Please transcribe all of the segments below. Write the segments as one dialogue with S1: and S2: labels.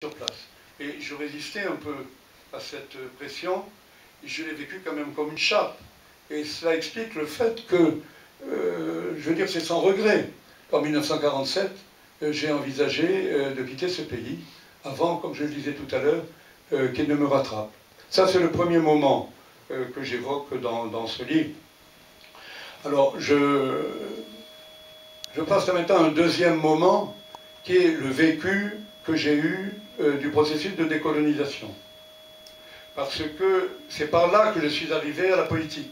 S1: sur place. Et je résistais un peu à cette pression, et je l'ai vécu quand même comme une chape. Et cela explique le fait que, je veux dire, c'est sans regret. En 1947, j'ai envisagé de quitter ce pays, avant, comme je le disais tout à l'heure, qu'il ne me rattrape. Ça, c'est le premier moment que j'évoque dans ce livre. Alors, je passe maintenant à un deuxième moment, qui est le vécu que j'ai eu du processus de décolonisation. Parce que c'est par là que je suis arrivé à la politique.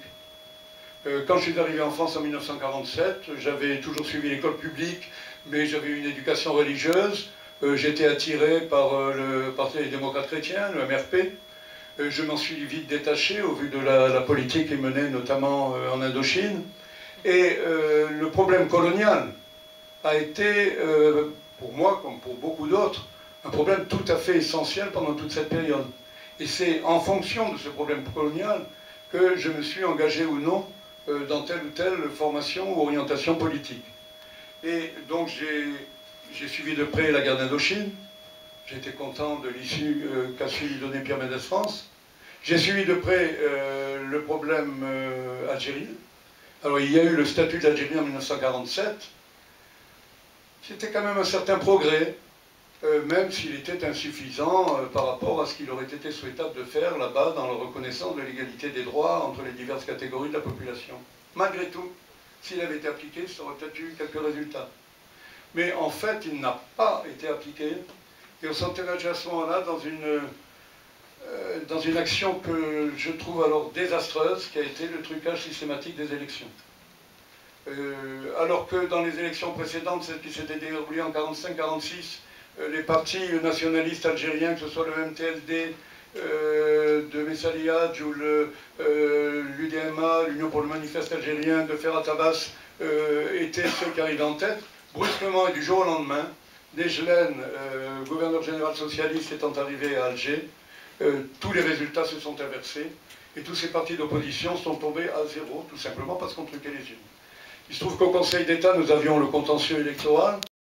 S1: Quand je suis arrivé en France en 1947, j'avais toujours suivi l'école publique, mais j'avais une éducation religieuse. J'étais attiré par le Parti des démocrates chrétiens, le MRP. Je m'en suis vite détaché au vu de la politique qui menait notamment en Indochine. Et le problème colonial a été, pour moi, comme pour beaucoup d'autres, un problème tout à fait essentiel pendant toute cette période. Et c'est en fonction de ce problème colonial que je me suis engagé ou non dans telle ou telle formation ou orientation politique. Et donc j'ai suivi de près la guerre d'Indochine. J'étais content de l'issue qu'a su y donner Pierre Mendès France. J'ai suivi de près le problème algérien. Alors il y a eu le statut de l'Algérie en 1947. C'était quand même un certain progrès, même s'il était insuffisant par rapport à ce qu'il aurait été souhaitable de faire là-bas dans la reconnaissance de l'égalité des droits entre les diverses catégories de la population. Malgré tout, s'il avait été appliqué, ça aurait peut-être eu quelques résultats. Mais en fait, il n'a pas été appliqué, et on s'engageait à ce moment-là dans une action que je trouve alors désastreuse, qui a été le trucage systématique des élections. Alors que dans les élections précédentes, celles qui s'étaient déroulées en 1945-1946, les partis nationalistes algériens, que ce soit le MTLD de Messaliadj ou l'UDMA, l'Union pour le manifeste algérien de Ferhat Abbas, étaient ceux qui arrivaient en tête, brusquement et du jour au lendemain, Dejlen, gouverneur général socialiste, étant arrivé à Alger, tous les résultats se sont inversés et tous ces partis d'opposition sont tombés à zéro, tout simplement parce qu'on truquait les urnes. Il se trouve qu'au Conseil d'État, nous avions le contentieux électoral.